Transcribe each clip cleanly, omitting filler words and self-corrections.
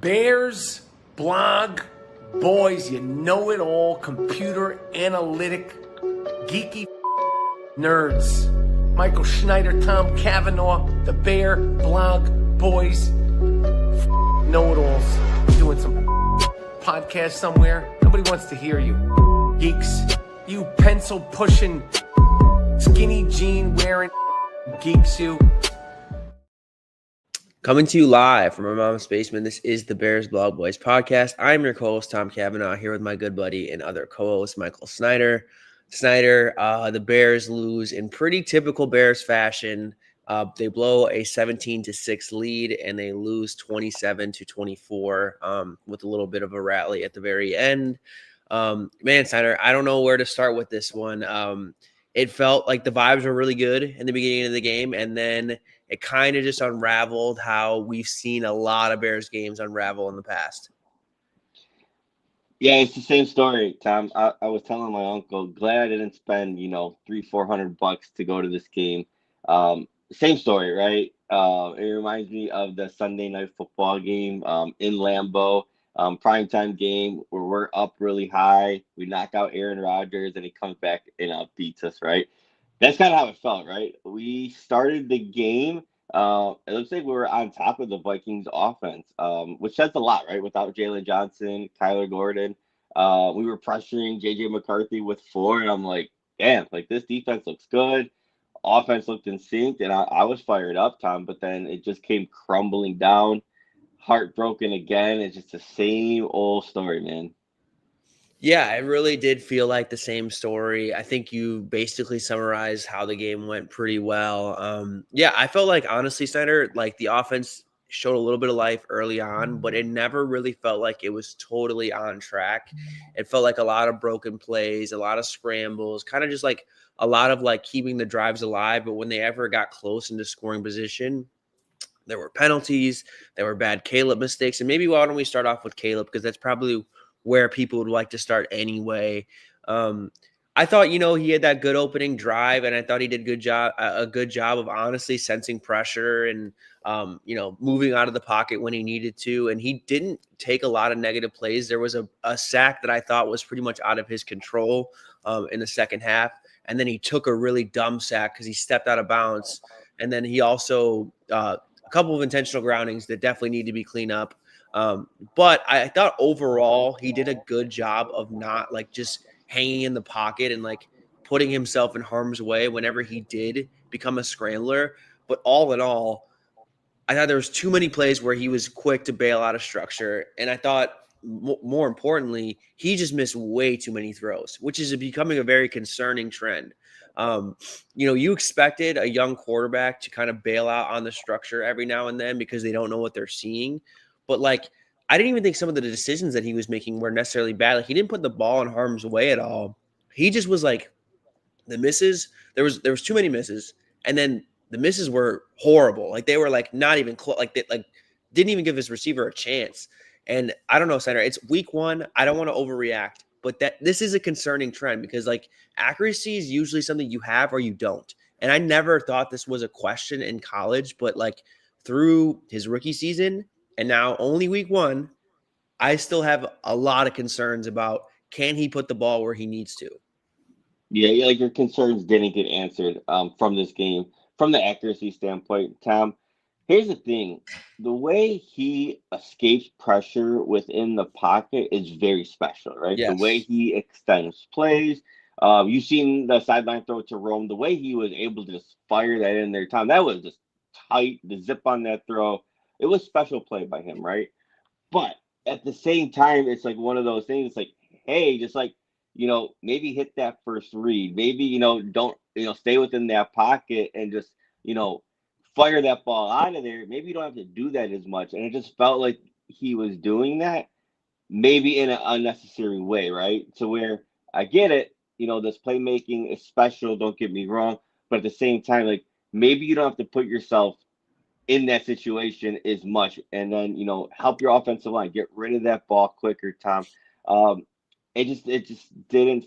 Bears, blog, boys, you know it all, computer, analytic, geeky nerds. Michael Schneider, Tom Cavanaugh, the Bear, blog, boys, know-it-alls, doing some podcast somewhere. Nobody wants to hear you. Geeks, you pencil-pushing, skinny jean wearing geeks, you. Coming to you live from our mom's basement, this is the Bears Blog Boys podcast. I'm your co-host, Tom Cavanaugh, here with my good buddy and other co-host, Michael Schneider. The Bears lose in pretty typical Bears fashion. They blow a 17-6 lead, and they lose 27-24 with a little bit of a rally at the very end. Man, Schneider, I don't know where to start with this one. It felt like the vibes were really good in the beginning of the game, and then it kind of just unraveled how we've seen a lot of Bears games unravel in the past. Yeah, it's the same story, Tom. I was telling my uncle, glad I didn't spend, $300-400 to go to this game. Same story, right? It reminds me of the Sunday night football game in Lambeau, primetime game where we're up really high. We knock out Aaron Rodgers and he comes back and beats us, right? That's kind of how it felt, right? We started the game. It looks like we were on top of the Vikings offense, which says a lot, right? Without Jalen Johnson, Kyler Gordon, we were pressuring J.J. McCarthy with 4, and I'm like, damn, like this defense looks good. Offense looked in sync, and I was fired up, Tom, but then it just came crumbling down, heartbroken again. It's just the same old story, man. Yeah, it really did feel like the same story. I think you basically summarized how the game went pretty well. I felt like, honestly, Snyder, like the offense showed a little bit of life early on, but it never really felt like it was totally on track. It felt like a lot of broken plays, a lot of scrambles, kind of just like a lot of like keeping the drives alive. But when they ever got close into scoring position, there were penalties, there were bad Caleb mistakes. And maybe why don't we start off with Caleb, because that's probably where people would like to start anyway. I thought, he had that good opening drive, and I thought he did a good job of honestly sensing pressure and, moving out of the pocket when he needed to. And he didn't take a lot of negative plays. There was a sack that I thought was pretty much out of his control in the second half. And then he took a really dumb sack because he stepped out of bounds. And then he also, a couple of intentional groundings that definitely need to be cleaned up. But I thought overall he did a good job of not like just hanging in the pocket and like putting himself in harm's way whenever he did become a scrambler. But all in all, I thought there was too many plays where he was quick to bail out of structure. And I thought more importantly, he just missed way too many throws, which is becoming a very concerning trend. You expected a young quarterback to kind of bail out on the structure every now and then because they don't know what they're seeing. But like, I didn't even think some of the decisions that he was making were necessarily bad. Like, he didn't put the ball in harm's way at all. He just was like, the misses. There was too many misses, and then the misses were horrible. Like, they were like not even close. Like, they didn't even give his receiver a chance. And I don't know, Senator. It's week 1. I don't want to overreact, but this is a concerning trend because like accuracy is usually something you have or you don't. And I never thought this was a question in college, but like through his rookie season. And now only week 1, I still have a lot of concerns about can he put the ball where he needs to. Yeah, like your concerns didn't get answered from this game. From the accuracy standpoint, Tom, here's the thing. The way he escapes pressure within the pocket is very special, right? The way Yes. he extends plays. You've seen the sideline throw to Rome. The way he was able to just fire that in there, Tom, that was just tight. The zip on that throw. It was special play by him, right? But at the same time, it's like one of those things. It's like, hey, just like, maybe hit that first read. Maybe, don't, stay within that pocket and just, fire that ball out of there. Maybe you don't have to do that as much. And it just felt like he was doing that maybe in an unnecessary way, right? To where I get it, this playmaking is special. Don't get me wrong. But at the same time, like maybe you don't have to put yourself in that situation as much, and then help your offensive line get rid of that ball quicker, Tom. It just didn't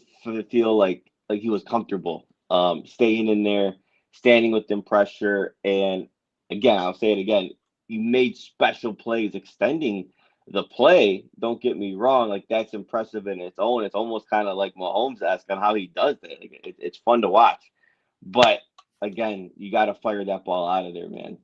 feel like he was comfortable staying in there, standing within pressure. And again, I'll say it again, you made special plays extending the play, don't get me wrong, like that's impressive in its own. It's almost kind of like Mahomes-esque on how he does that. Like, it's fun to watch. But again, you got to fire that ball out of there, man.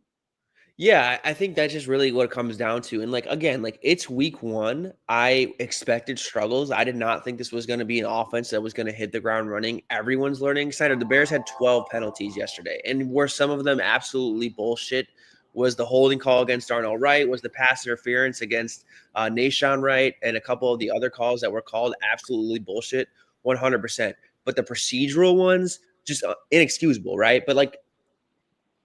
Yeah, I think that's just really what it comes down to. And like again, like it's week one. I expected struggles. I did not think this was going to be an offense that was going to hit the ground running. Everyone's learning. Snyder, the Bears had 12 penalties yesterday, and were some of them absolutely bullshit. Was the holding call against Darnell Wright? Was the pass interference against Nashawn Wright, and a couple of the other calls that were called absolutely bullshit? 100%. But the procedural ones just inexcusable, right? But like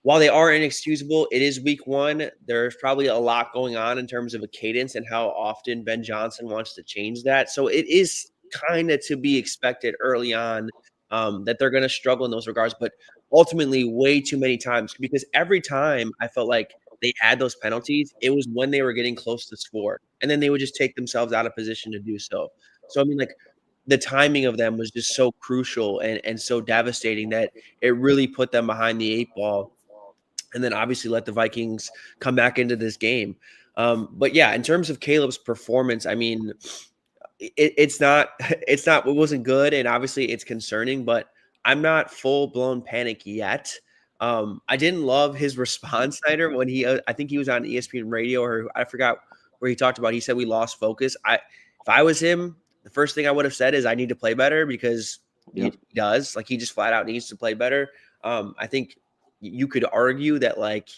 while they are inexcusable, it is week one. There's probably a lot going on in terms of a cadence and how often Ben Johnson wants to change that. So it is kind of to be expected early on that they're going to struggle in those regards. But ultimately, way too many times, because every time I felt like they had those penalties, it was when they were getting close to score. And then they would just take themselves out of position to do so. So, I mean, like, the timing of them was just so crucial and so devastating that it really put them behind the eight ball and then obviously let the Vikings come back into this game. But yeah, in terms of Caleb's performance, I mean, it's not it wasn't good, and obviously it's concerning, but I'm not full blown panic yet. I didn't love his response, Snyder, when he I think he was on ESPN radio, or I forgot where he talked about. He said we lost focus. If I was him, the first thing I would have said is I need to play better, because Yep. he does. Like, he just flat out needs to play better. I think you could argue that like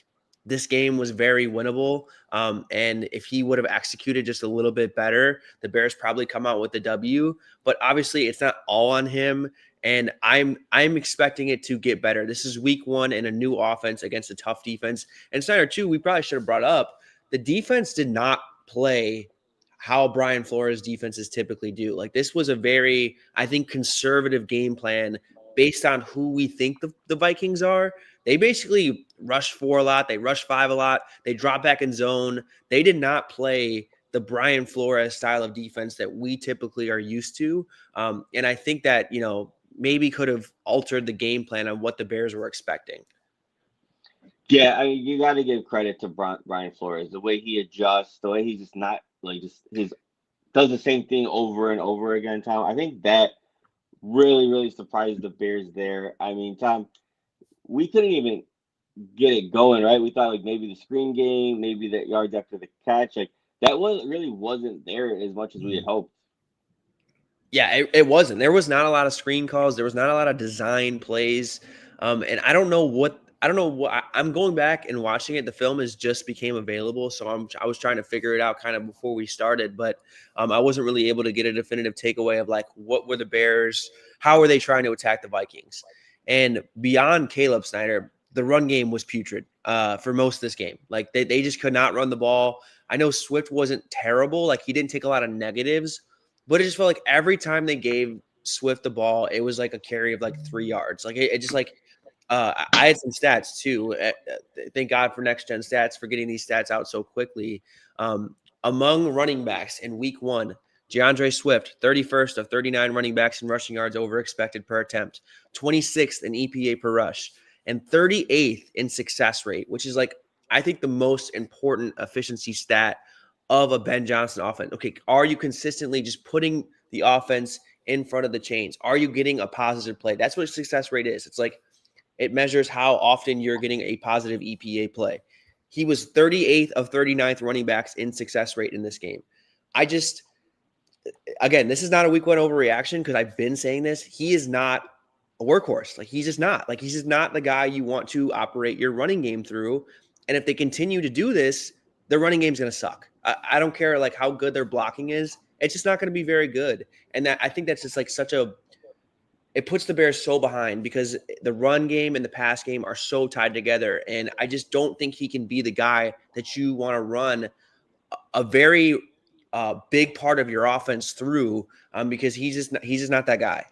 this game was very winnable. And if he would have executed just a little bit better, the Bears probably come out with the W. But obviously, it's not all on him. And I'm expecting it to get better. This is week one and a new offense against a tough defense. And Snyder, too, we probably should have brought up, the defense did not play how Brian Flores defenses typically do. Like, this was a very, I think, conservative game plan based on who we think the Vikings are. They basically rush four a lot. They rush five a lot. They drop back in zone. They did not play the Brian Flores style of defense that we typically are used to. And I think that, maybe could have altered the game plan on what the Bears were expecting. Yeah, I mean, you got to give credit to Brian Flores. The way he adjusts, the way he's just not like just his does the same thing over and over again, Tom. I think that really, really surprised the Bears there. I mean, Tom, we couldn't even get it going, right? We thought like maybe the screen game, maybe the yards after the catch, like that wasn't there as much as we had hoped. Yeah, it wasn't. There was not a lot of screen calls. There was not a lot of design plays. And I don't know what I'm going back and watching it. The film has just became available, so I was trying to figure it out kind of before we started, but I wasn't really able to get a definitive takeaway of like what were the Bears, how were they trying to attack the Vikings, and beyond Caleb Snyder, the run game was putrid for most of this game. Like they just could not run the ball. I know Swift wasn't terrible, like he didn't take a lot of negatives, but it just felt like every time they gave Swift the ball, it was like a carry of like 3 yards. Like it just like. I had some stats too. Thank God for Next Gen Stats for getting these stats out so quickly. Among running backs in week one, DeAndre Swift, 31st of 39 running backs in rushing yards over expected per attempt, 26th in EPA per rush, and 38th in success rate, which is like, I think, the most important efficiency stat of a Ben Johnson offense. Okay, are you consistently just putting the offense in front of the chains? Are you getting a positive play? That's what success rate is. It's like, it measures how often you're getting a positive EPA play. He was 38th of 39th running backs in success rate in this game. Again, this is not a week one overreaction because I've been saying this. He is not a workhorse. Like, he's just not. Like, he's just not the guy you want to operate your running game through. And if they continue to do this, their running game's going to suck. I don't care like how good their blocking is. It's just not going to be very good. And I think that's just like it puts the Bears so behind because the run game and the pass game are so tied together. And I just don't think he can be the guy that you want to run a very big part of your offense through because he's just not that guy.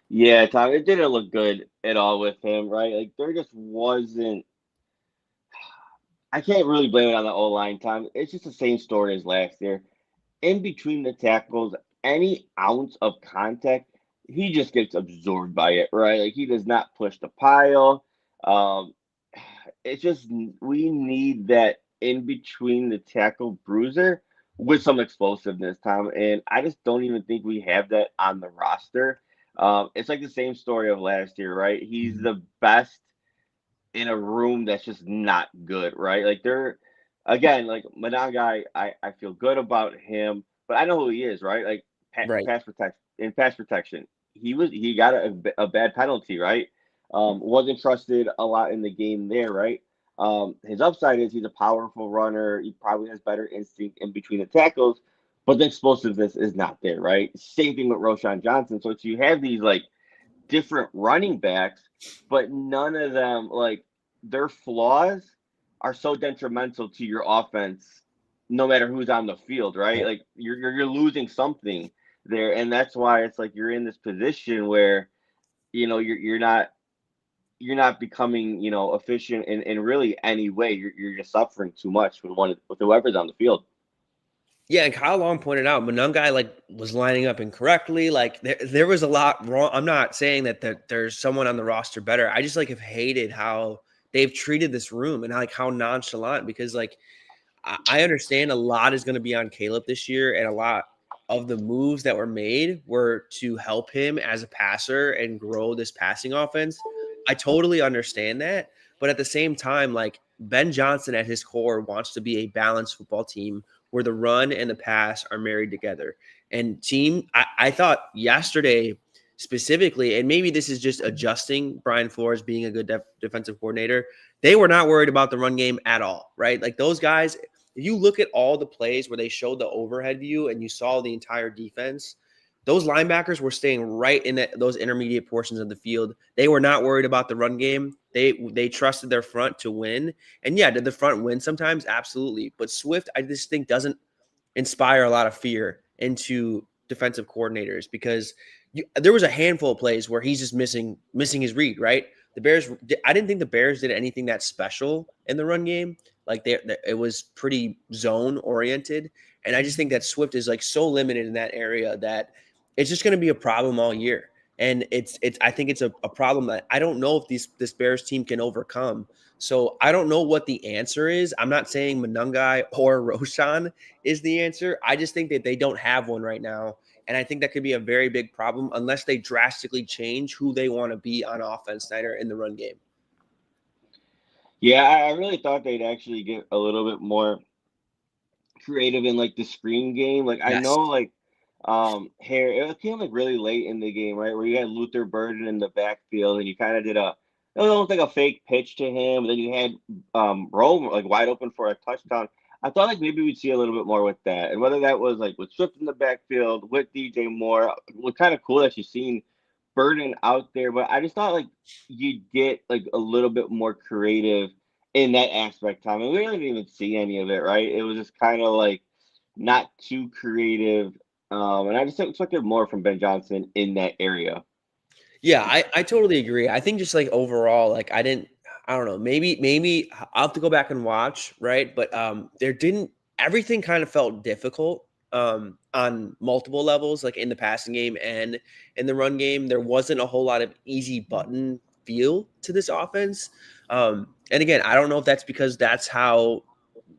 Yeah, Tom, it didn't look good at all with him, right? Like there just wasn't. I can't really blame it on the O line, Tom. It's just the same story as last year. In between the tackles, any ounce of contact, he just gets absorbed by it, right? Like he does not push the pile. It's just we need that in between the tackle bruiser with some explosiveness, Tom. And I just don't even think we have that on the roster. It's like the same story of last year, right? He's Mhm. the best in a room that's just not good, right? Like they're again, like Manangai, I feel good about him, but I know who he is, right? Like Right. pass protection. He got a bad penalty, right? Wasn't trusted a lot in the game there, right? His upside is he's a powerful runner. He probably has better instinct in between the tackles, but the explosiveness is not there, right? Same thing with Roshan Johnson. So you have these like different running backs, but none of them like their flaws are so detrimental to your offense, no matter who's on the field, right? Like you're losing something there, and that's why it's like you're in this position where you're not becoming efficient in really any way. You're just suffering too much with whoever's on the field. Yeah, and Kyle Long pointed out Monangai like was lining up incorrectly. Like there was a lot wrong. I'm not saying that there's someone on the roster better. I just like have hated how they've treated this room and like how nonchalant because like I understand a lot is going to be on Caleb this year, and a lot of the moves that were made were to help him as a passer and grow this passing offense. I totally understand that. But at the same time, like Ben Johnson at his core wants to be a balanced football team where the run and the pass are married together. And I thought yesterday specifically, and maybe this is just adjusting Brian Flores being a good defensive coordinator, they were not worried about the run game at all, right? Like those guys, if you look at all the plays where they showed the overhead view and you saw the entire defense, those linebackers were staying right in those intermediate portions of the field. They were not worried about the run game. They trusted their front to win. And yeah, did the front win sometimes? Absolutely. But Swift, I just think doesn't inspire a lot of fear into defensive coordinators because there was a handful of plays where he's just missing his read, right? The Bears, I didn't think the Bears did anything that special in the run game. Like it was pretty zone oriented, and I just think that Swift is like so limited in that area that it's just going to be a problem all year. And it's I think it's a problem that I don't know if this Bears team can overcome. So I don't know what the answer is. I'm not saying Manungai or Roshan is the answer. I just think that they don't have one right now. And I think that could be a very big problem unless they drastically change who they want to be on offense, Snyder, in the run game. Yeah, I really thought they'd actually get a little bit more creative in like the screen game. Like I Yes. know like here it came like really late in the game, right? Where you had Luther Burden in the backfield and you kind of did it was almost like a fake pitch to him, and then you had Rome like wide open for a touchdown. I thought like maybe we'd see a little bit more with that. And whether that was like with Swift in the backfield, with DJ Moore, it was kind of cool that you've seen Burden out there, but I just thought like you'd get like a little bit more creative in that aspect, Tom. And we didn't even see any of it, right? It was just kind of like not too creative. And I just expected more from Ben Johnson in that area. Yeah, I totally agree. I think just like overall, like I don't know, maybe I'll have to go back and watch, right? But there didn't everything kind of felt difficult on multiple levels, like in the passing game and in the run game. There wasn't a whole lot of easy button feel to this offense. And again, I don't know if that's because that's how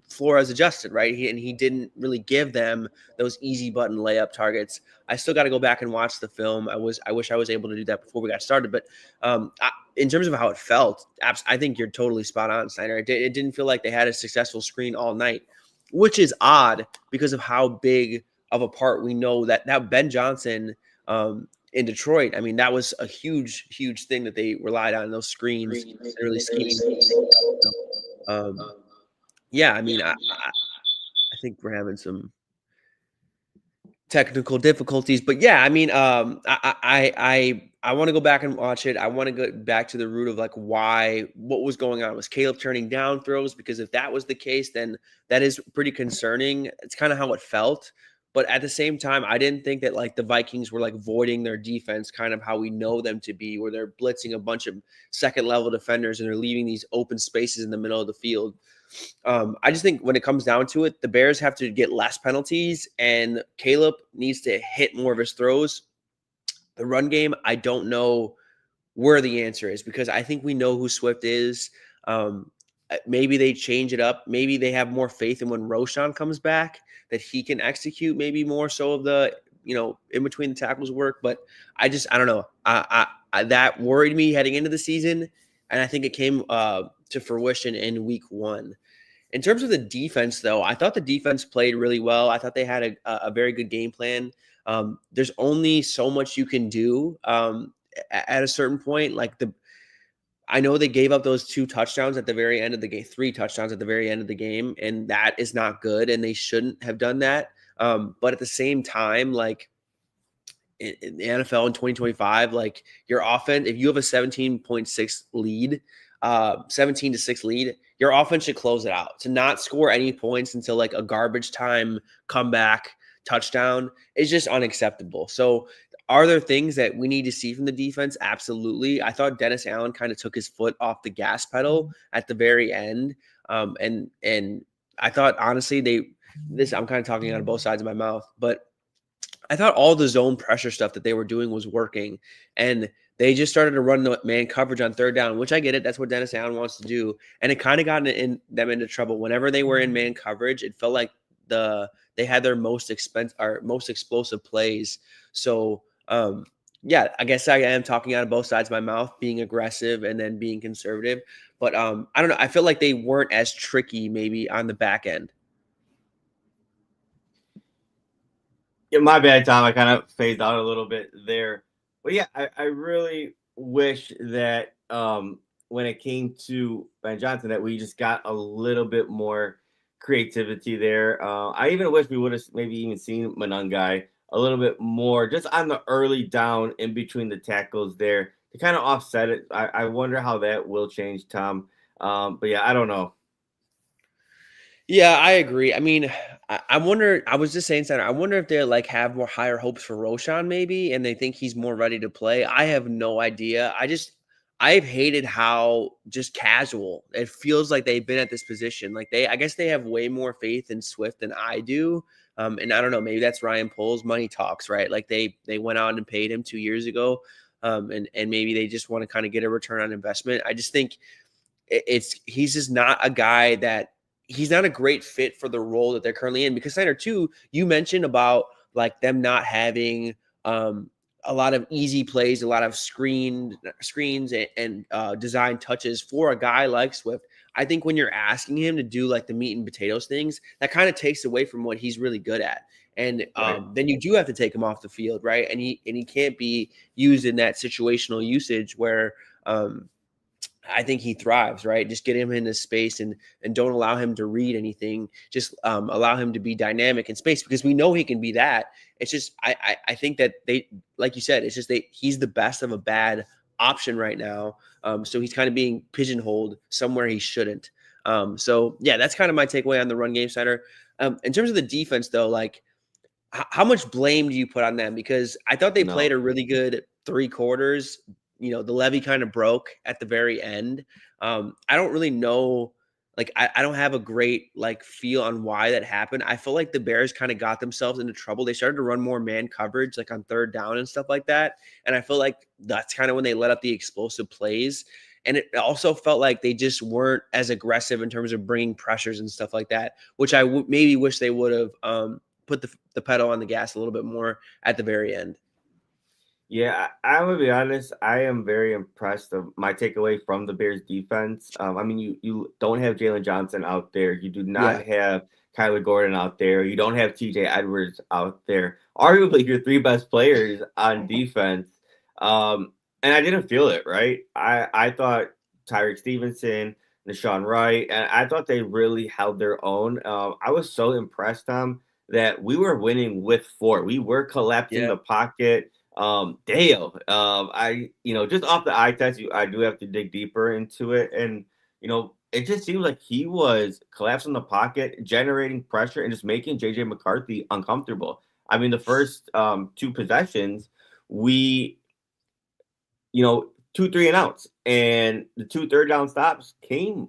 Flores adjusted, right? He didn't really give them those easy button layup targets. I still got to go back and watch the film. I wish I was able to do that before we got started. But in terms of how it felt, I think you're totally spot on, Steiner. It didn't feel like they had a successful screen all night, which is odd because of how big of a part we know that Ben Johnson in Detroit. I mean, that was a huge thing that they relied on those screens and really scheming. Um, yeah, I mean, I think we're having some technical difficulties, but yeah, I mean, I want to go back and watch it. I want to go back to the root of like what was going on. Was Caleb turning down throws? Because if that was the case, then that is pretty concerning. It's kind of how it felt. But at the same time, I didn't think that like the Vikings were like voiding their defense, kind of how we know them to be, where they're blitzing a bunch of second level defenders and they're leaving these open spaces in the middle of the field. I just think when it comes down to it, the Bears have to get less penalties, and Caleb needs to hit more of his throws. The run game, I don't know where the answer is because I think we know who Swift is. maybe they change it up. Maybe they have more faith in when Roshan comes back that he can execute maybe more so of the, in between the tackles work. But I don't know. That worried me heading into the season. And I think it came to fruition in week 1. In terms of the defense, though, I thought the defense played really well. I thought they had a very good game plan. There's only so much you can do at a certain point. I know they gave up those 2 touchdowns at the very end of the game, 3 touchdowns at the very end of the game, and that is not good, and they shouldn't have done that. But at the same time, in the NFL in 2025, your offense, if you have a 17.6 lead, 17-6 lead, your offense should close it out. To not score any points until a garbage time comeback touchdown is just unacceptable. So are there things that we need to see from the defense? Absolutely. I thought Dennis Allen kind of took his foot off the gas pedal at the very end. And I thought, honestly, I'm kind of talking out of both sides of my mouth, but I thought all the zone pressure stuff that they were doing was working, and they just started to run the man coverage on 3rd down, which I get it. That's what Dennis Allen wants to do. And it kind of got them into trouble. Whenever they were in man coverage, it felt like they had their most explosive plays. So, yeah, I guess I am talking out of both sides of my mouth, being aggressive and then being conservative. But I don't know. I feel like they weren't as tricky maybe on the back end. Yeah, my bad, Tom. I kind of phased out a little bit there. But yeah, I really wish that when it came to Ben Johnson, that we just got a little bit more creativity there. I even wish we would have maybe even seen Manungai a little bit more just on the early down in between the tackles there to kind of offset it. I wonder how that will change, Tom. But yeah, I don't know. Yeah, I agree. I mean, I wonder. I was just saying, Senator, I wonder if they have more higher hopes for Roshan, maybe, and they think he's more ready to play. I have no idea. I've hated how just casual it feels like they've been at this position. I guess they have way more faith in Swift than I do. And I don't know, maybe that's Ryan Poles. Money talks, right? They went out and paid him 2 years ago, and maybe they just want to kind of get a return on investment. I just think he's just not a guy that. He's not a great fit for the role that they're currently in, because Snyder, too, you mentioned about them not having a lot of easy plays, a lot of screens and design touches for a guy like Swift. I think when you're asking him to do the meat and potatoes things, that kind of takes away from what he's really good at. And then you do have to take him off the field, right? And he can't be used in that situational usage where I think he thrives, right? Just get him into space and don't allow him to read anything. Just allow him to be dynamic in space, because we know he can be that. It's just I think that they, like you said, it's just he's the best of a bad option right now. So he's kind of being pigeonholed somewhere he shouldn't. So yeah, that's kind of my takeaway on the run game, Snyder. In terms of the defense, though, how much blame do you put on them? Because I thought they played a really good 3 quarters. The levee kind of broke at the very end. I don't really know. I don't have a great feel on why that happened. I feel like the Bears kind of got themselves into trouble. They started to run more man coverage, on 3rd down and stuff like that. And I feel like that's kind of when they let up the explosive plays. And it also felt like they just weren't as aggressive in terms of bringing pressures and stuff like that, which I maybe wish they would have put the pedal on the gas a little bit more at the very end. Yeah, I'm gonna be honest. I am very impressed of my takeaway from the Bears defense. I mean, you don't have Jalen Johnson out there. You do not have Kyler Gordon out there. You don't have TJ Edwards out there. Arguably your 3 best players on defense. And I didn't feel it, right? I thought Tyreek Stevenson, Deshaun Wright, and I thought they really held their own. I was so impressed, Tom, that we were winning with 4. We were collapsing the pocket. Dale, I, just off the eye test, I do have to dig deeper into it. And, it just seems like he was collapsing the pocket, generating pressure, and just making JJ McCarthy uncomfortable. I mean, the first 2 possessions, we, 2, 3 and outs, and the 2 third down stops came.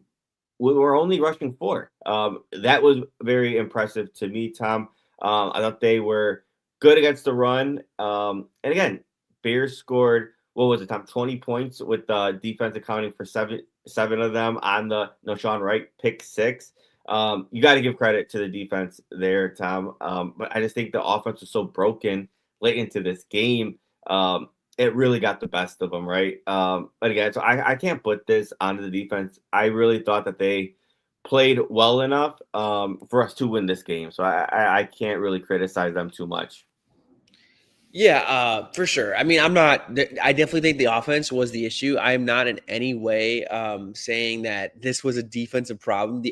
We were only rushing 4. That was very impressive to me, Tom. I thought they were good against the run. And again, Bears scored, what was it, Tom? 20 points with defense accounting for 7 of them on the Sean Wright pick 6. You got to give credit to the defense there, Tom. But I just think the offense was so broken late into this game. It really got the best of them, right? But again, so I can't put this onto the defense. I really thought that they played well enough for us to win this game. So I can't really criticize them too much. Yeah, for sure. I mean, I definitely think the offense was the issue. I'm not in any way saying that this was a defensive problem.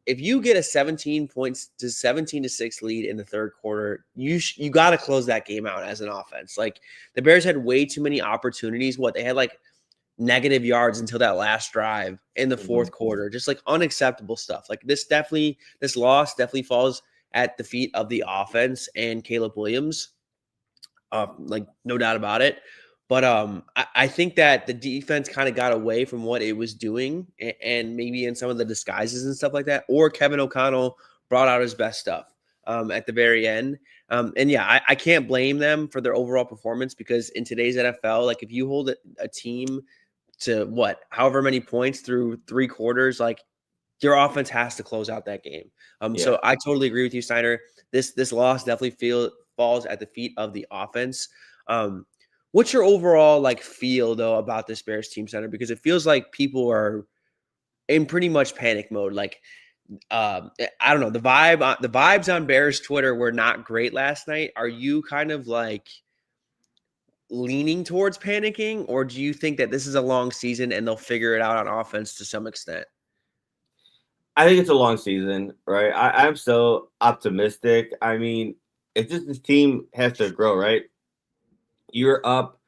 If you get a 17 to 6 lead in the third quarter, you got to close that game out as an offense. Like the Bears had way too many opportunities. They had like negative yards until that last drive in the fourth quarter. Just like unacceptable stuff. Like this loss definitely falls at the feet of the offense and Caleb Williams. Like no doubt about it. But I think that the defense kind of got away from what it was doing, and maybe in some of the disguises and stuff like that. Or Kevin O'Connell brought out his best stuff at the very end. And yeah, I can't blame them for their overall performance, because in today's NFL, like if you hold a team to however many points through 3 quarters, like your offense has to close out that game. So I totally agree with you, Snyder. This loss definitely falls at the feet of the offense. What's your overall feel though about this Bears team, Snyder? Because it feels like people are in pretty much panic mode. I don't know, the vibes on Bears Twitter were not great last night. Are you kind of leaning towards panicking, or do you think that this is a long season and they'll figure it out on offense to some extent? I think it's a long season, right? I'm so optimistic. I mean, it's just this team has to grow, right? You're up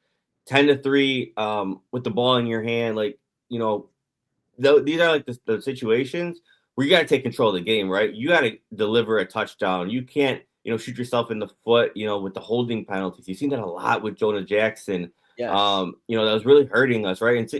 10-3 with the ball in your hand. These are the situations where you got to take control of the game, right? You got to deliver a touchdown. You can't, shoot yourself in the foot, with the holding penalties. You've seen that a lot with Jonah Jackson. Yes. That was really hurting us, right?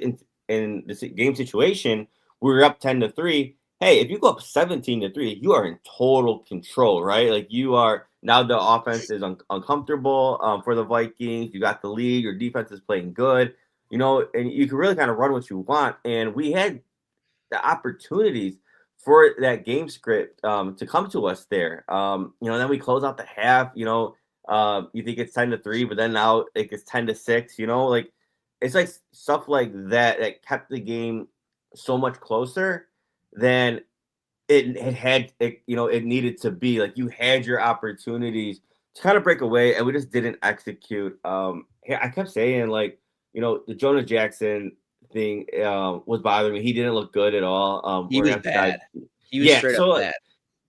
In this game situation, we were up 10-3. Hey, if you go up 17-3, you are in total control, right? Like you are now the offense is uncomfortable for the Vikings. You got the lead. Your defense is playing good, and you can really kind of run what you want. And we had the opportunities for that game script to come to us there. Then we close out the half. You think it's 10-3, but then now it gets 10-6. It's like stuff like that kept the game so much closer than it needed to be. Like you had your opportunities to kind of break away, and we just didn't execute. I kept saying the Jonah Jackson thing was bothering me. He didn't look good at all. He was bad. He was straight up bad.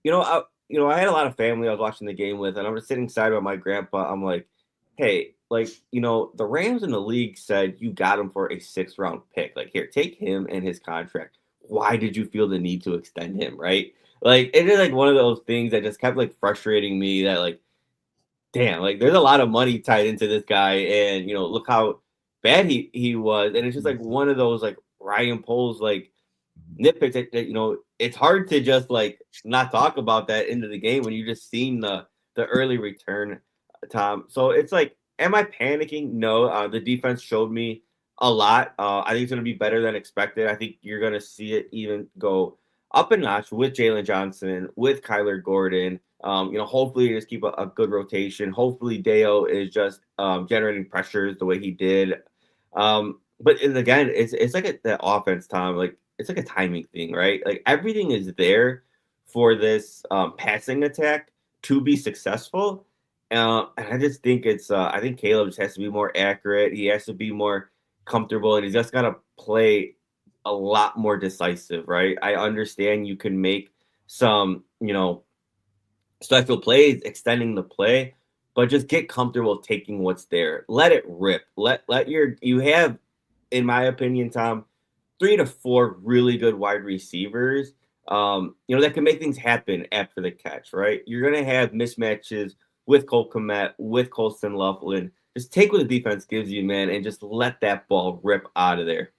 I had a lot of family I was watching the game with, and I was sitting side by my grandpa. I'm like, hey, the Rams in the league said you got him for a 6th round pick. Like, here, take him and his contract. Why did you feel the need to extend him, right? It is one of those things that just kept frustrating me that damn, there's a lot of money tied into this guy, and look how bad he was. And it's just one of those Ryan Poles nitpicks that it's hard to just not talk about that into the game when you just seen the early return, Tom. So it's am I panicking? No. The defense showed me a lot. I think it's going to be better than expected. I think you're going to see it even go up a notch with Jalen Johnson, with Kyler Gordon. Hopefully just keep a good rotation. Hopefully Deo is just generating pressures the way he did. But again, it's the offense, Tom. It's a timing thing, right? Everything is there for this passing attack to be successful. And I just think I think Caleb just has to be more accurate. He has to be more comfortable, and he's just got to play a lot more decisive, right? I understand you can make some, special plays, extending the play, but just get comfortable taking what's there. Let it rip. You have, in my opinion, Tom, 3 to 4 really good wide receivers, that can make things happen after the catch, right? You're going to have mismatches with Cole Kmet, with Colston Loughlin. Just take what the defense gives you, man, and just let that ball rip out of there.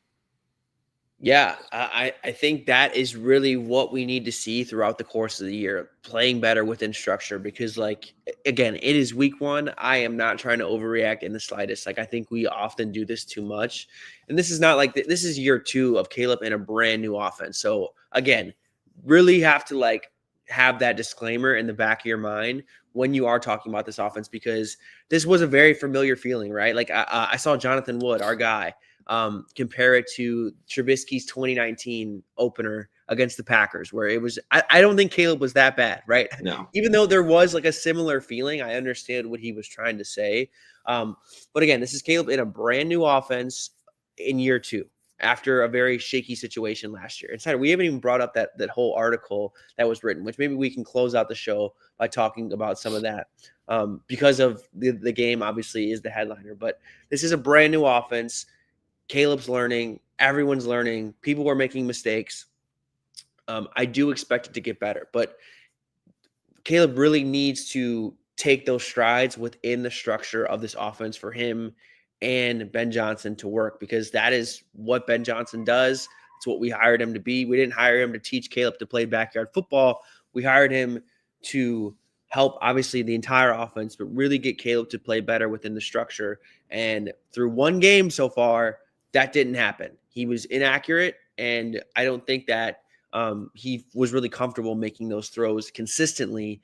Yeah, I think that is really what we need to see throughout the course of the year, playing better within structure. Because, like, again, it is week one. I am not trying to overreact in the slightest. Like, I think we often do this too much, and this is not like this is year two of Caleb in a brand new offense. So again, really have to like have that disclaimer in the back of your mind when you are talking about this offense, because this was a very familiar feeling, right? Like I saw Jonathan Wood, our guy, compare it to Trubisky's 2019 opener against the Packers, where it was, I don't think Caleb was that bad, right? No. Even though there was like a similar feeling, I understand what he was trying to say. But again, this is Caleb in a brand new offense in year two after a very shaky situation last year. And we haven't even brought up that whole article that was written, which maybe we can close out the show by talking about some of that, because of the game obviously is the headliner. But this is a brand new offense. Caleb's learning. Everyone's learning. People were making mistakes. I do expect it to get better, but Caleb really needs to take those strides within the structure of this offense for him and Ben Johnson to work, because that is what Ben Johnson does. It's what we hired him to be. We didn't hire him to teach Caleb to play backyard football. We hired him to help, obviously, the entire offense, but really get Caleb to play better within the structure. And through one game so far, that didn't happen. He was inaccurate, and I don't think that he was really comfortable making those throws consistently,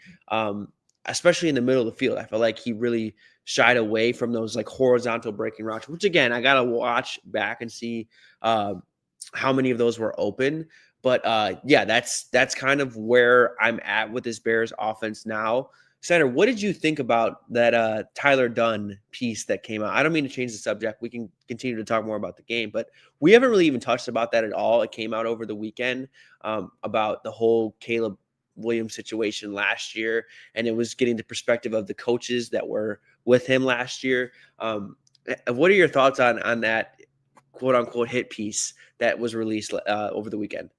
especially in the middle of the field. I felt like he really shied away from those like horizontal breaking routes, which again, I got to watch back and see how many of those were open. But yeah, that's kind of where I'm at with this Bears offense now. Senator, what did you think about that Tyler Dunn piece that came out? I don't mean to change the subject. We can continue to talk more about the game, but we haven't really even touched about that at all. It came out over the weekend, about the whole Caleb Williams situation last year, and it was getting the perspective of the coaches that were with him last year. What are your thoughts on that quote unquote hit piece that was released over the weekend?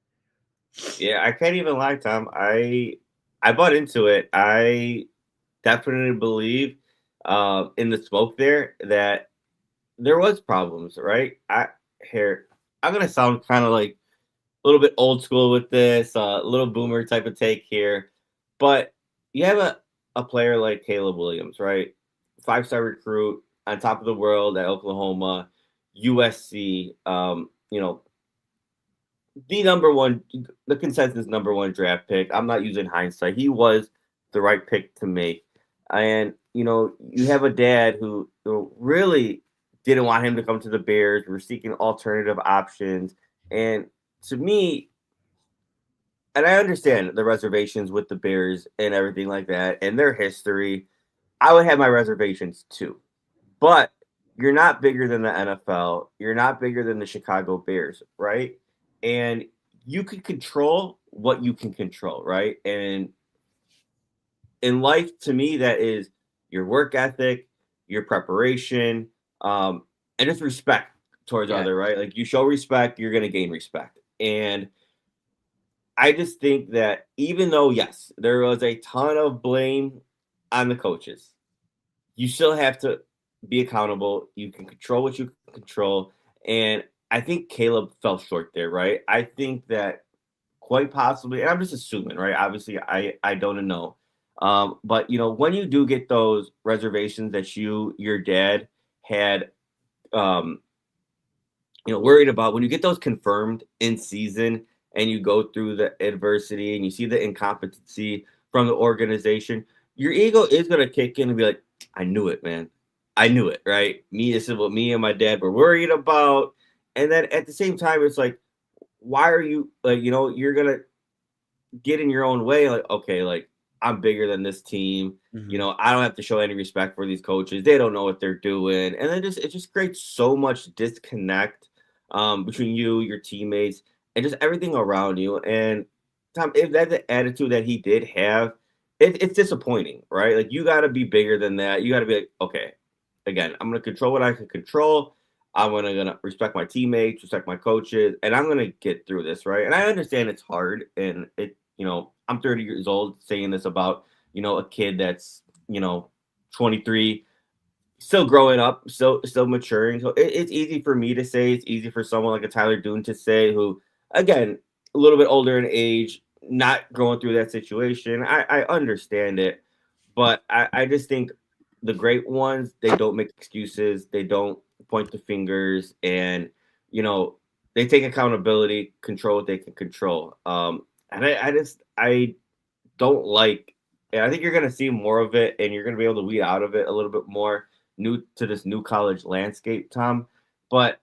Yeah, I can't even lie, Tom. I bought into it. I definitely believe in the smoke there that there was problems, right? I'm gonna sound kind of like a little bit old school with this, little boomer type of take here, but you have a player like Caleb Williams, right? 5-star recruit on top of the world at Oklahoma, USC, the consensus number one draft pick. I'm not using hindsight. He was the right pick to make. And, you have a dad who really didn't want him to come to the Bears. We're seeking alternative options. And to me, and I understand the reservations with the Bears and everything like that and their history. I would have my reservations too. But you're not bigger than the NFL. You're not bigger than the Chicago Bears, right? And you can control what you can control, right? And in life, to me, that is your work ethic, your preparation, and just respect towards other, right? Like you show respect, you're going to gain respect. And I just think that even though, yes, there was a ton of blame on the coaches, you still have to be accountable. You can control what you can control. And I think Caleb fell short there, right? I think that quite possibly, and I'm just assuming, right? Obviously, I don't know. But, when you do get those reservations that your dad had, worried about, when you get those confirmed in season and you go through the adversity and you see the incompetency from the organization, your ego is going to kick in and be like, I knew it, man. I knew it, right? This is what me and my dad were worried about. And then at the same time, it's like, why are you like, you're going to get in your own way. Like, okay, like I'm bigger than this team. Mm-hmm. I don't have to show any respect for these coaches. They don't know what they're doing. And then it just creates so much disconnect between you, your teammates, and just everything around you. And Tom, if that's the attitude that he did have, it's disappointing, right? Like you got to be bigger than that. You got to be like, okay, again, I'm going to control what I can control. I'm gonna respect my teammates, respect my coaches, and I'm gonna get through this, right? And I understand it's hard, and I'm 30 years old saying this about a kid that's 23. still growing up, still maturing. So it's easy for me to say. It's easy for someone like a Tyler Dune to say, who, again, a little bit older in age, not going through that situation. I understand it, but I just think the great ones, they don't make excuses. They don't point the fingers, and you know they take accountability, control what they can control. And I don't like. And I think you're going to see more of it, and you're going to be able to weed out of it a little bit more new to this new college landscape, Tom. But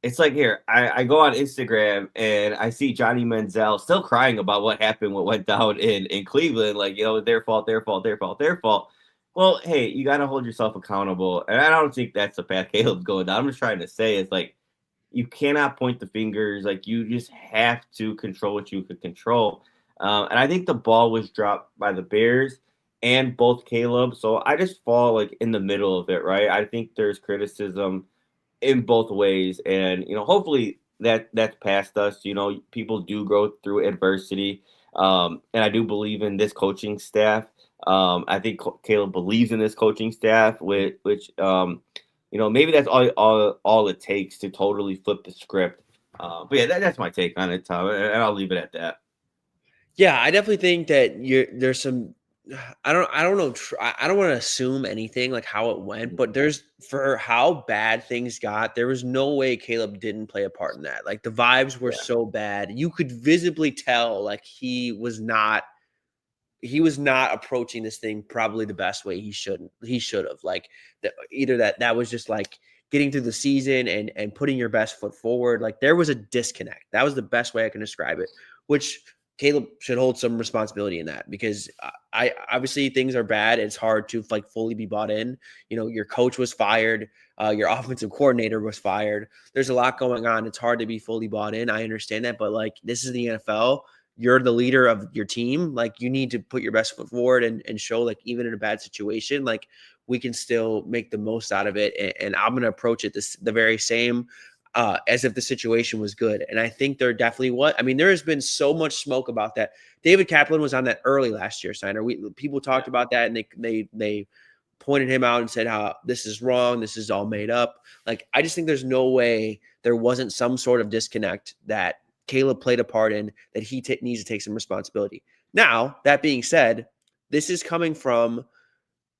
it's like here, I go on Instagram and I see Johnny Manziel still crying about what went down in Cleveland. Like, their fault, their fault, their fault, their fault. Well, hey, you got to hold yourself accountable. And I don't think that's the path Caleb's going down. I'm just trying to say it's like, you cannot point the fingers. Like, you just have to control what you can control. And I think the ball was dropped by the Bears and both Caleb. So I just fall like in the middle of it, right? I think there's criticism in both ways, and hopefully that's past us. People do grow through adversity, and I do believe in this coaching staff. I think Caleb believes in this coaching staff, which maybe that's all it takes to totally flip the script. But yeah, that's my take on it, Tom, and I'll leave it at that. Yeah, I definitely think that there's some. I don't know. I don't want to assume anything like how it went, but for how bad things got, there was no way Caleb didn't play a part in that. Like the vibes were so bad, you could visibly tell like he was not approaching this thing probably the best way he should have. Like either that was just like getting through the season and putting your best foot forward. Like there was a disconnect. That was the best way I can describe it, which Caleb should hold some responsibility in that, because I obviously things are bad. It's hard to like fully be bought in. Your coach was fired. Your offensive coordinator was fired. There's a lot going on. It's hard to be fully bought in. I understand that, but like this is the NFL. You're the leader of your team. Like you need to put your best foot forward and show like even in a bad situation, like we can still make the most out of it. And I'm going to approach it the very same as if the situation was good. And I think there definitely was. I mean, there has been so much smoke about that. David Kaplan was on that early last year, Steiner. People talked about that, and they pointed him out and said how this is wrong. This is all made up. Like, I just think there's no way there wasn't some sort of disconnect that Caleb played a part in, that he needs to take some responsibility. Now, that being said, this is coming from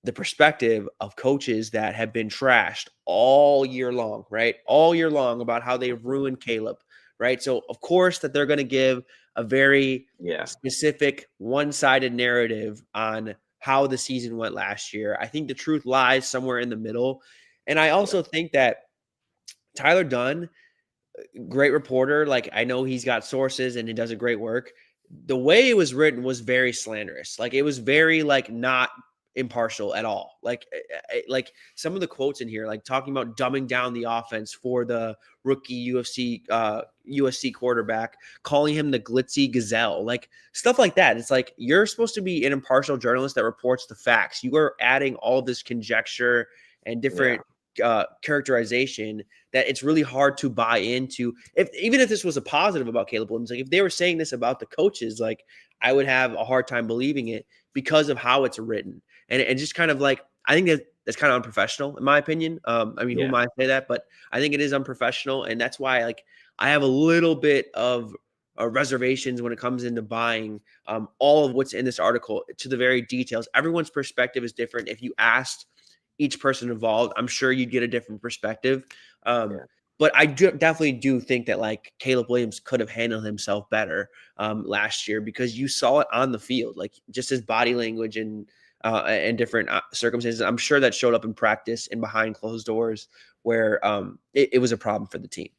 the perspective of coaches that have been trashed all year long, right? All year long about how they've ruined Caleb, right? So of course that they're going to give a very specific one-sided narrative on how the season went last year. I think the truth lies somewhere in the middle. And I also think that Tyler Dunn, great reporter, like I know he's got sources and he does a great work. The way it was written was very slanderous. Like it was very like not impartial at all. Like some of the quotes in here, like talking about dumbing down the offense for the rookie USC quarterback, calling him the glitzy gazelle, like stuff like that. It's like, you're supposed to be an impartial journalist that reports the facts. You are adding all this conjecture and different characterization that it's really hard to buy into. Even if this was a positive about Caleb Williams, like if they were saying this about the coaches, like I would have a hard time believing it because of how it's written. And just kind of like, I think that's kind of unprofessional in my opinion. I mean, who might say that, but I think it is unprofessional. And that's why like I have a little bit of reservations when it comes into buying all of what's in this article to the very details. Everyone's perspective is different. If you asked each person involved, I'm sure you'd get a different perspective. But I definitely do think that like Caleb Williams could have handled himself better last year, because you saw it on the field, like just his body language and different circumstances. I'm sure that showed up in practice and behind closed doors where it was a problem for the team.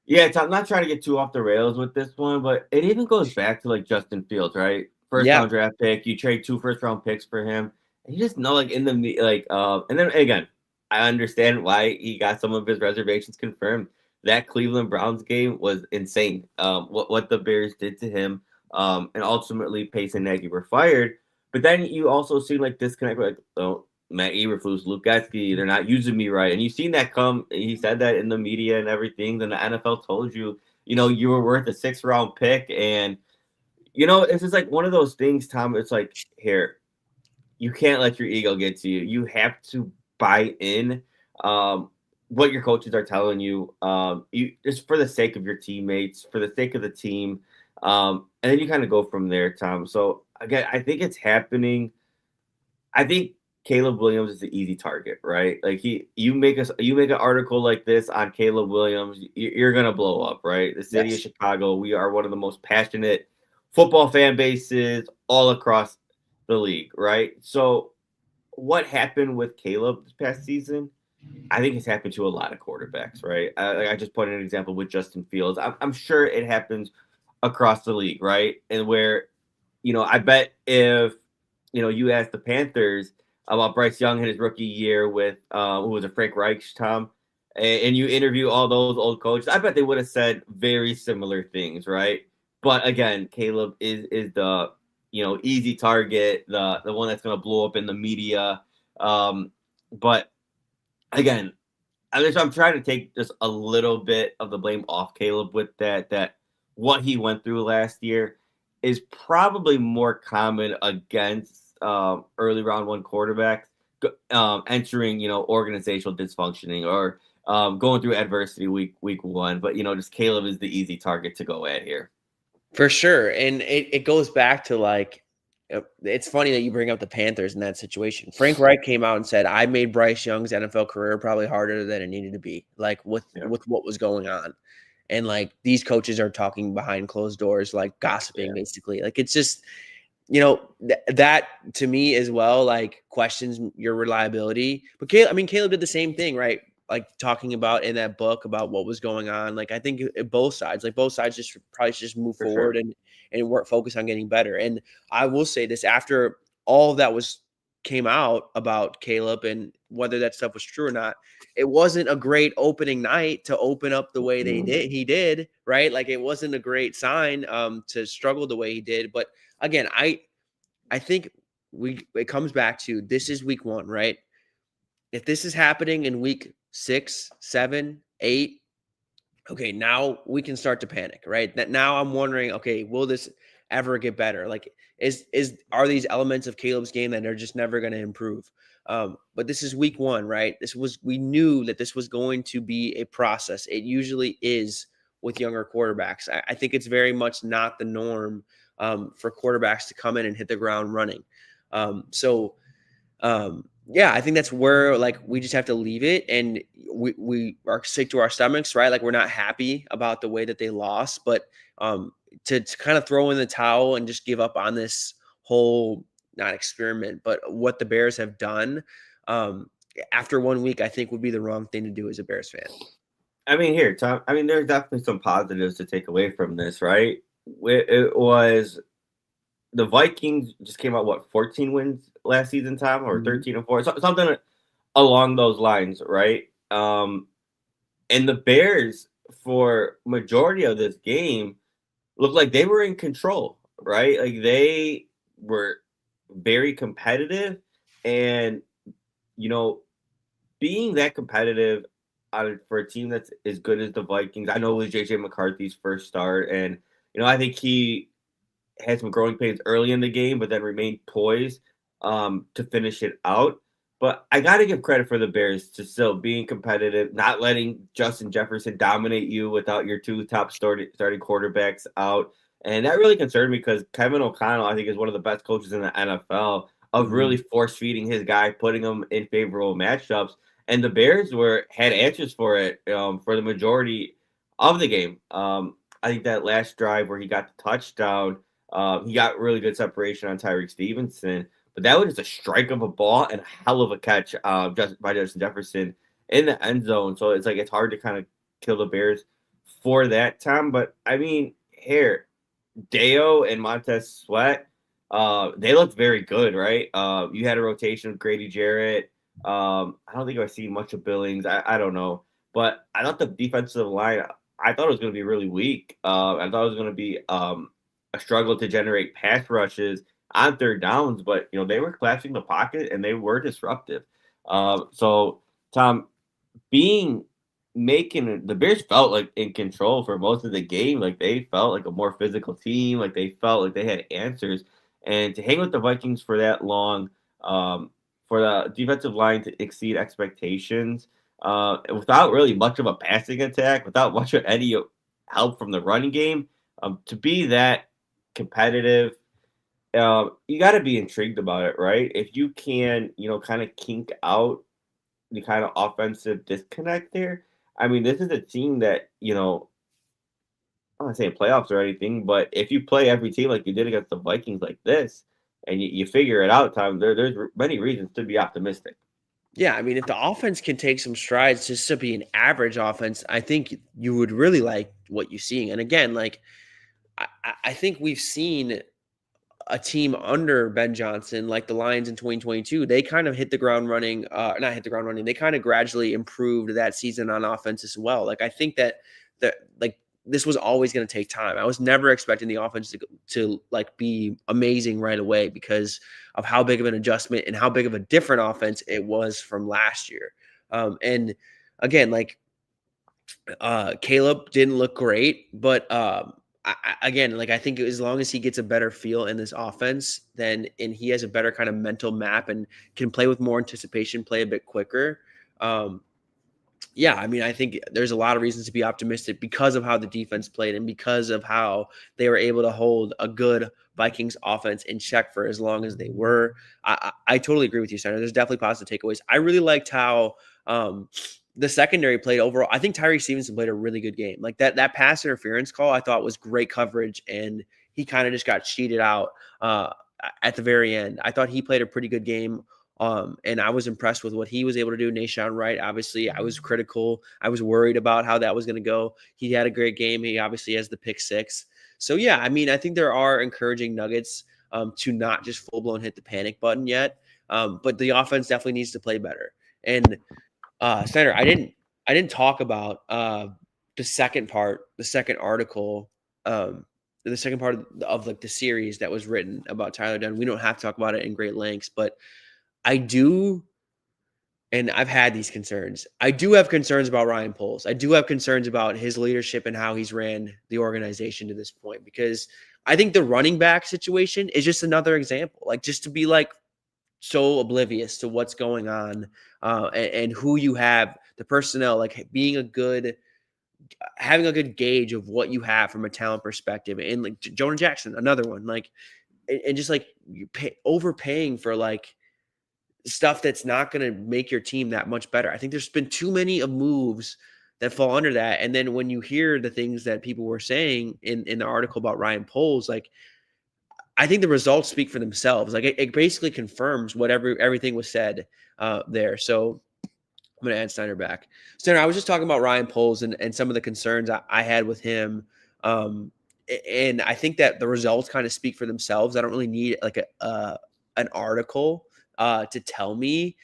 Yeah, I'm not trying to get too off the rails with this one, but it even goes back to like Justin Fields, right? First round draft pick, you trade 2 first-round picks for him. And you just know, like in the like, and then again, I understand why he got some of his reservations confirmed. That Cleveland Browns game was insane. What the Bears did to him, and ultimately Pace and Nagy were fired. But then you also see like disconnect, like, oh, Matt Eberflus, Luke Getsky, they're not using me right. And you've seen that come. He said that in the media and everything. Then the NFL told you, you were worth a 6th-round pick. And, it's just like one of those things, Tom. It's like, here, you can't let your ego get to you. You have to buy in what your coaches are telling you, you just for the sake of your teammates, for the sake of the team, and then you kind of go from there, Tom. So again, I think it's happening. I think Caleb Williams is the easy target, right? Like you make an article like this on Caleb Williams, you're gonna blow up, right? The city of Yes. Chicago, we are one of the most passionate football fan bases all across the league, right? So what happened with Caleb this past season? I think it's happened to a lot of quarterbacks, right? I just put an example with Justin Fields. I'm sure it happens across the league, right? And where, I bet if, you asked the Panthers about Bryce Young in his rookie year with, who was a Frank Reich, Tom, and you interview all those old coaches, I bet they would have said very similar things, right? But again, Caleb is the, easy target, the one that's going to blow up in the media. But again, I'm trying to take just a little bit of the blame off Caleb with that what he went through last year is probably more common against early round one quarterbacks entering, organizational dysfunctioning or going through adversity week one. But, just Caleb is the easy target to go at here. For sure. And it goes back to like, it's funny that you bring up the Panthers in that situation. Frank Reich came out and said, I made Bryce Young's NFL career probably harder than it needed to be, like with what was going on. And like these coaches are talking behind closed doors, like gossiping, basically. Like it's just, that to me as well, like questions your reliability. But Caleb did the same thing, right? Like talking about in that book about what was going on. Like I think both sides just probably should just move forward and work, focus on getting better. And I will say this, after all that came out about Caleb and whether that stuff was true or not, it wasn't a great opening night to open up the way he did, right? Like it wasn't a great sign to struggle the way he did. But again, I think it comes back to, this is week 1, right? If this is happening in week 6, 7, 8, okay, now we can start to panic, right? That now I'm wondering, okay, will this ever get better? Like, are these elements of Caleb's game that are just never going to improve? But this is week 1, right? We knew that this was going to be a process. It usually is with younger quarterbacks. I think it's very much not the norm for quarterbacks to come in and hit the ground running. Yeah, I think that's where like we just have to leave it, and we are sick to our stomachs, right? Like we're not happy about the way that they lost, but to kind of throw in the towel and just give up on this whole, not experiment, but what the Bears have done after 1 week, I think would be the wrong thing to do as a Bears fan. I mean, here, Tom, there's definitely some positives to take away from this, right? It was the Vikings just came out 14 wins last season, Tom, or 13-4, something along those lines, right? And the Bears, for majority of this game, looked like they were in control, right? Like they were very competitive, and being that competitive for a team that's as good as the Vikings. I know it was JJ McCarthy's first start, and I think he had some growing pains early in the game, but then remained poised to finish it out. But I got to give credit for the Bears to still being competitive, not letting Justin Jefferson dominate you without your 2 top starting quarterbacks out. And that really concerned me because Kevin O'Connell, I think, is one of the best coaches in the NFL of really force-feeding his guy, putting him in favorable matchups. And the Bears had answers for it for the majority of the game. I think that last drive where he got the touchdown, he got really good separation on Tyreek Stevenson, but that was just a strike of a ball and a hell of a catch by Justin Jefferson in the end zone. So it's hard to kind of kill the Bears for that, Tom. But here, Deo and Montez Sweat, they looked very good, right? You had a rotation with Grady Jarrett. I don't think I've seen much of Billings. I don't know, but I thought the defensive line, I thought it was going to be really weak. I thought it was going to be a struggle to generate pass rushes on third downs, but they were collapsing the pocket and they were disruptive. So Tom, the Bears felt like in control for most of the game. Like they felt like a more physical team. Like they felt like they had answers, and to hang with the Vikings for that long, for the defensive line to exceed expectations, without really much of a passing attack, without much of any help from the running game, to be that competitive, you got to be intrigued about it, right? If you can, kind of kink out the kind of offensive disconnect there. I mean, this is a team that, I'm not saying playoffs or anything, but if you play every team like you did against the Vikings like this, and you figure it out, Tom, there's many reasons to be optimistic. Yeah, I mean, if the offense can take some strides just to be an average offense, I think you would really like what you're seeing. And again, like I think we've seen a team under Ben Johnson, like the Lions in 2022, they kind of hit the ground running, not hit the ground running. They kind of gradually improved that season on offense as well. Like I think that like this was always going to take time. I was never expecting the offense to like be amazing right away because of how big of an adjustment and how big of a different offense it was from last year. And again, like Caleb didn't look great, but again, like I think as long as he gets a better feel in this offense, then and he has a better kind of mental map and can play with more anticipation, play a bit quicker. Um, yeah, I mean, I think there's a lot of reasons to be optimistic because of how the defense played and because of how they were able to hold a good Vikings offense in check for as long as they were. I totally agree with you, Senator. There's definitely positive takeaways. I really liked how the secondary played overall. I think Tyree Stevenson played a really good game. Like that pass interference call, I thought was great coverage, and he kind of just got cheated out at the very end. I thought he played a pretty good game. And I was impressed with what he was able to do. Nahshon Wright, obviously, I was critical. I was worried about how that was going to go. He had a great game. He obviously has the pick six. So, yeah, I mean, I think there are encouraging nuggets to not just full-blown hit the panic button yet. But the offense definitely needs to play better. And Senator, I didn't talk about the second article, the second part of like the series that was written about Tyler Dunne. We don't have to talk about it in great lengths, but I do, and I've had these concerns. I do have concerns about Ryan Poles. I do have concerns about his leadership and how he's ran the organization to this point, because I think the running back situation is just another example. Like, just to be like so oblivious to what's going on and who you have, the personnel, like having a good gauge of what you have from a talent perspective. And like Jonah Jackson, another one, like, and just like overpaying for like stuff that's not going to make your team that much better. I think there's been too many of moves that fall under that. And then when you hear the things that people were saying in the article about Ryan Poles, like, I think the results speak for themselves. Like it basically confirms whatever everything was said there. So I'm going to add Steiner back. Steiner, I was just talking about Ryan Poles and some of the concerns I had with him. And I think that the results kind of speak for themselves. I don't really need like an article to tell me.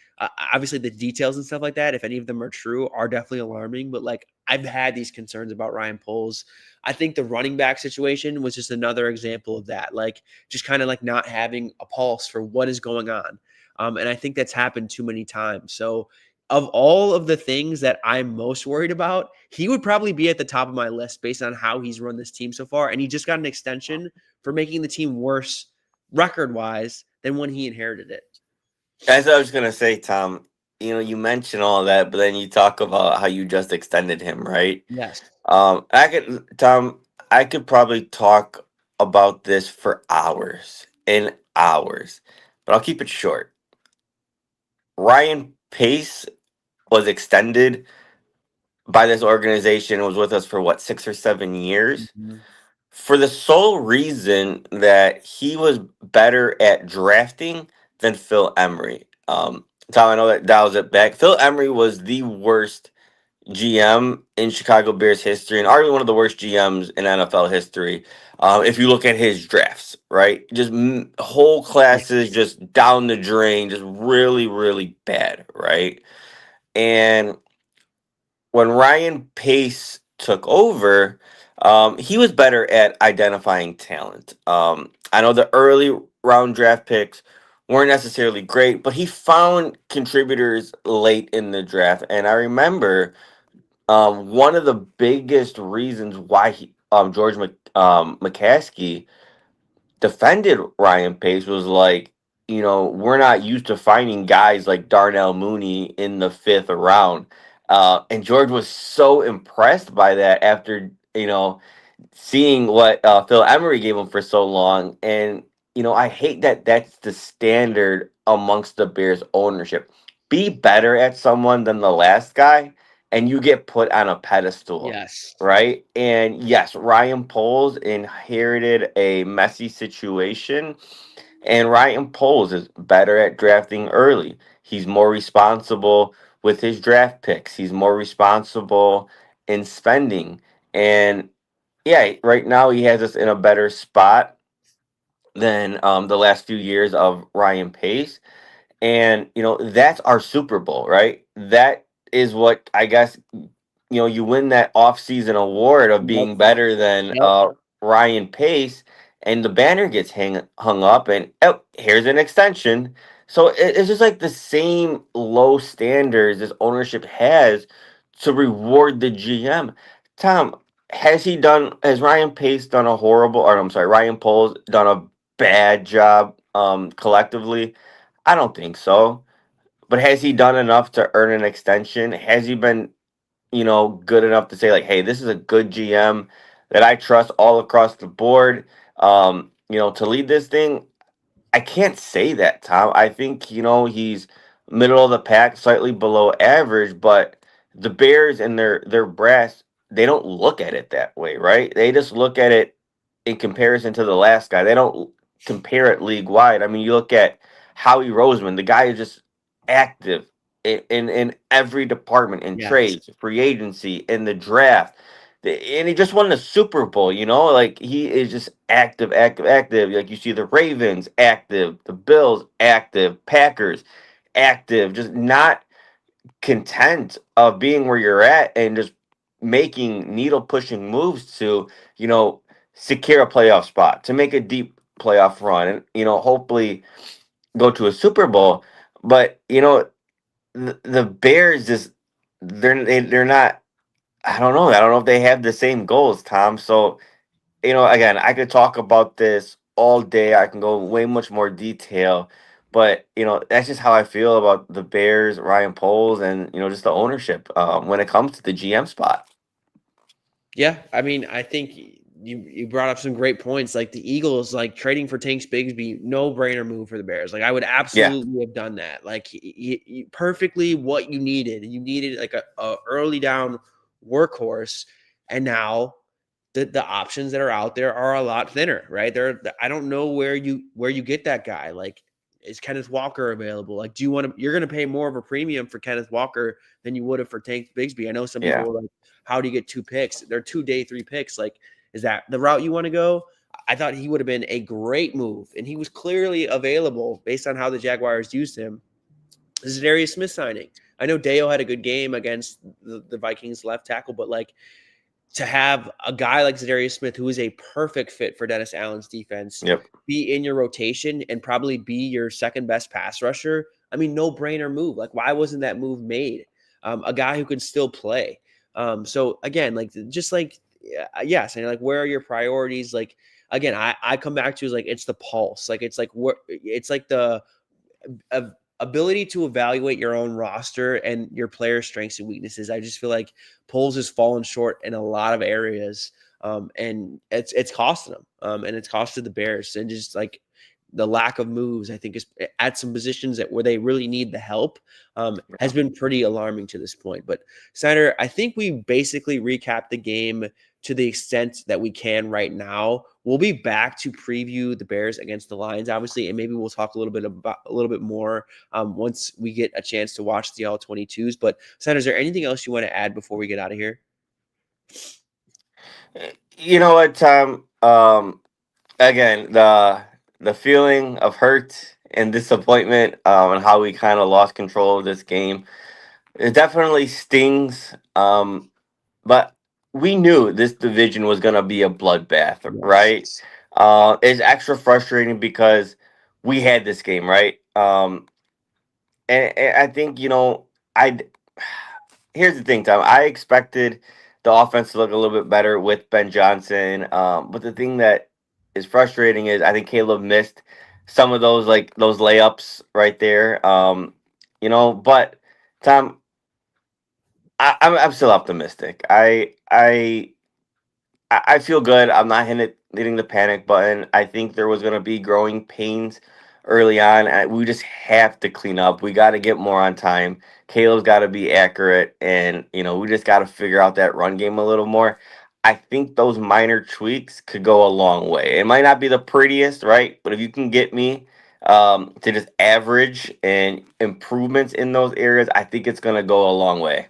Obviously, the details and stuff like that, if any of them are true, are definitely alarming. But like, I've had these concerns about Ryan Poles. I think the running back situation was just another example of that. Like, just kind of like not having a pulse for what is going on. And I think that's happened too many times. So, of all of the things that I'm most worried about, he would probably be at the top of my list based on how he's run this team so far. And he just got an extension for making the team worse record-wise than when he inherited it. As I was gonna say, Tom, you mention all that, but then you talk about how you just extended him, right? Yes. I could probably talk about this for hours and hours, but I'll keep it short. Ryan Pace was extended by this organization, was with us for what, 6 or 7 years, for the sole reason that he was better at drafting than Phil Emery. Tom, I know that dials it back. Phil Emery was the worst GM in Chicago Bears history, and arguably one of the worst GMs in NFL history. If you look at his drafts, right, just whole classes just down the drain, just really, really bad, right? And when Ryan Pace took over, he was better at identifying talent. I know the early round draft picks weren't necessarily great, but he found contributors late in the draft. And I remember one of the biggest reasons why George McCaskey defended Ryan Pace was like, we're not used to finding guys like Darnell Mooney in the fifth round. And George was so impressed by that after, seeing what Phil Emery gave him for so long. And, I hate that that's the standard amongst the Bears ownership. Be better at someone than the last guy, and you get put on a pedestal, Yes. right? And yes, Ryan Poles inherited a messy situation, and Ryan Poles is better at drafting early. He's more responsible with his draft picks, he's more responsible in spending. And yeah, right now he has us in a better spot than the last few years of Ryan Pace. And, that's our Super Bowl, right? That is what I guess, you win that offseason award of Yep. being better than Yep. Ryan Pace, and the banner gets hung up, and oh, here's an extension. So it's just like the same low standards this ownership has to reward the GM. Tom, has Ryan Pace done a horrible, or I'm sorry, Ryan Poles done a bad job collectively? I don't think so. But has he done enough to earn an extension? Has he been, good enough to say like, hey, this is a good GM that I trust all across the board, to lead this thing? I can't say that, Tom. I think, he's middle of the pack, slightly below average, but the Bears and their brass, they don't look at it that way, right? They just look at it in comparison to the last guy. They don't compare it league wide. I mean, you look at Howie Roseman, the guy is just active in every department, in Yes. trades, free agency, in the draft. And he just won the Super Bowl, like he is just active, active, active. Like you see the Ravens active, the Bills active, Packers active, just not content of being where you're at and just making needle pushing moves to, secure a playoff spot, to make a deep playoff run, and, hopefully go to a Super Bowl. But, the Bears just, they're not, I don't know. I don't know if they have the same goals, Tom. So, again, I could talk about this all day. I can go way much more detail, but that's just how I feel about the Bears, Ryan Poles, and just the ownership when it comes to the GM spot. Yeah, I mean, I think you brought up some great points. Like the Eagles, like trading for Tanks Bigsby, no brainer move for the Bears. Like I would Yeah, absolutely have done that. Like perfectly what you needed. You needed like a early down workhorse, and now the options that are out there are a lot thinner. Right there, I don't know where you get that guy. Like is Kenneth Walker available? Like, do you want to? You're going to pay more of a premium for Kenneth Walker than you would have for Tank Bigsby. I know some yeah, people are like, how do you get 2 picks? They're 2 day 3 picks. Like, is that the route you want to go? I thought he would have been a great move, and he was clearly available based on how the Jaguars used him. This is Darius Smith signing. I know Deo had a good game against the Vikings left tackle, but like to have a guy like Zadarius Smith, who is a perfect fit for Dennis Allen's defense, yep, be in your rotation and probably be your second best pass rusher. I mean, no brainer move. Like, why wasn't that move made? A guy who can still play. So again, like just like yes, and like where are your priorities? Like again, I come back to is like it's the pulse. Like it's like where it's like the ability to evaluate your own roster and your player strengths and weaknesses. I just feel like Poles has fallen short in a lot of areas, and it's costing them, and it's costed the Bears, and just like the lack of moves, I think is at some positions that where they really need the help, has been pretty alarming to this point. But Snyder, I think we basically recapped the game to the extent that we can right now. We'll be back to preview the Bears against the Lions, obviously, and maybe we'll talk a little bit more once we get a chance to watch the All-22s. But Snyder, is there anything else you want to add before we get out of here? You know what, Tom? Again, the feeling of hurt and disappointment, and how we kind of lost control of this game, it definitely stings. But we knew this division was gonna be a bloodbath, Yes. right? It's extra frustrating because we had this game, right? And I think I. Here's the thing, Tom. I expected the offense to look a little bit better with Ben Johnson, but the thing that is frustrating is I think Caleb missed some of those those layups right there. But Tom, I'm still optimistic. I feel good. I'm not hitting the panic button. I think there was going to be growing pains early on. And we just have to clean up. We got to get more on time. Caleb's got to be accurate, and we just got to figure out that run game a little more. I think those minor tweaks could go a long way. It might not be the prettiest, right? But if you can get me to just average and improvements in those areas, I think it's going to go a long way.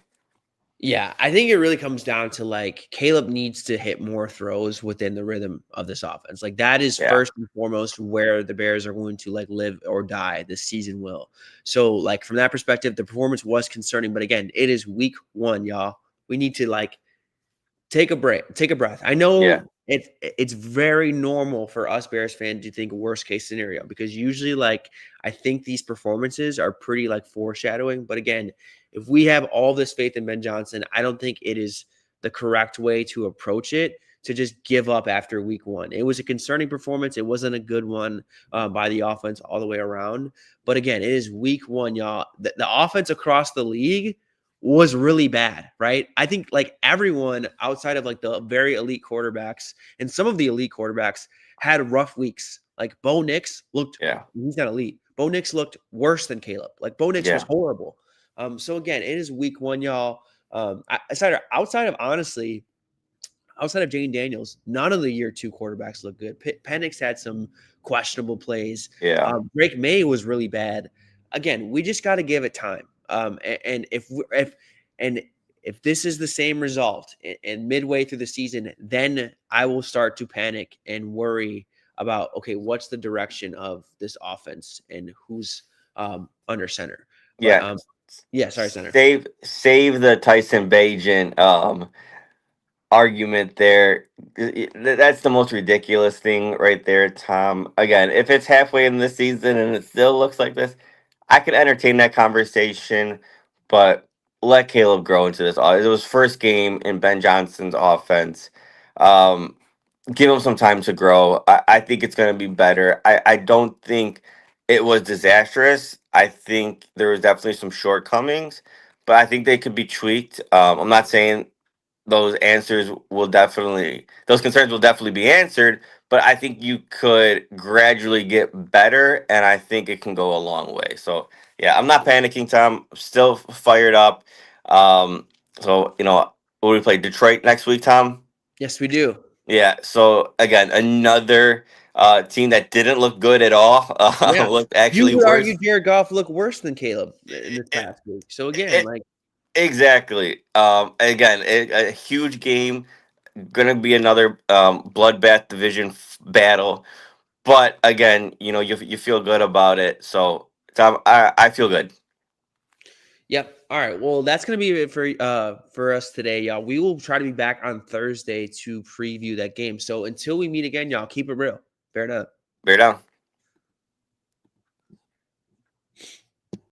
Yeah, I think it really comes down to like Caleb needs to hit more throws within the rhythm of this offense. Like that is Yeah. first and foremost where the Bears are going to like live or die this season will. So like from that perspective, the performance was concerning, but again, it is week 1, y'all. We need to like take a break, take a breath. I know Yeah. it's very normal for us Bears fans to think worst case scenario because usually like I think these performances are pretty like foreshadowing. But again, if we have all this faith in Ben Johnson, I don't think it is the correct way to approach it to just give up after week 1. It was a concerning performance. It wasn't a good one by the offense all the way around. But again, it is week 1, y'all. The offense across the league was really bad, right? I think like everyone outside of like the very elite quarterbacks and some of the elite quarterbacks had rough weeks. Like Bo Nix looked, he's not elite. Bo Nix looked worse than Caleb. Like Bo Nix was horrible. So again, it is week 1, y'all. Outside of honestly, outside of Jane Daniels, none of the year 2 quarterbacks look good. Penix had some questionable plays. Yeah. Drake May was really bad. Again, we just got to give it time. And if this is the same result and midway through the season, then I will start to panic and worry about, okay, what's the direction of this offense and who's under center. But, sorry, center. Save the Tyson Bagent argument there. That's the most ridiculous thing right there, Tom. Again, if it's halfway in the season and it still looks like this, I could entertain that conversation, but let Caleb grow into this. It was first game in Ben Johnson's offense. Give him some time to grow. I think it's going to be better. I don't think it was disastrous. I think there was definitely some shortcomings, but I think they could be tweaked. I'm not saying those concerns will definitely be answered, but I think you could gradually get better, and I think it can go a long way. So yeah, I'm not panicking, Tom. I'm still fired up. So will we play Detroit next week, Tom? Yes, we do. Yeah. So again, another team that didn't look good at all. Looked actually you would worse. argue Jared Goff looked worse than Caleb in this past week. So again, exactly. Again, a huge game. Gonna be another bloodbath division battle. But again, you feel good about it. So Tom, I feel good. Yep. All right. Well, that's gonna be it for us today, y'all. We will try to be back on Thursday to preview that game. So until we meet again, y'all, keep it real. Bear down. Bear down.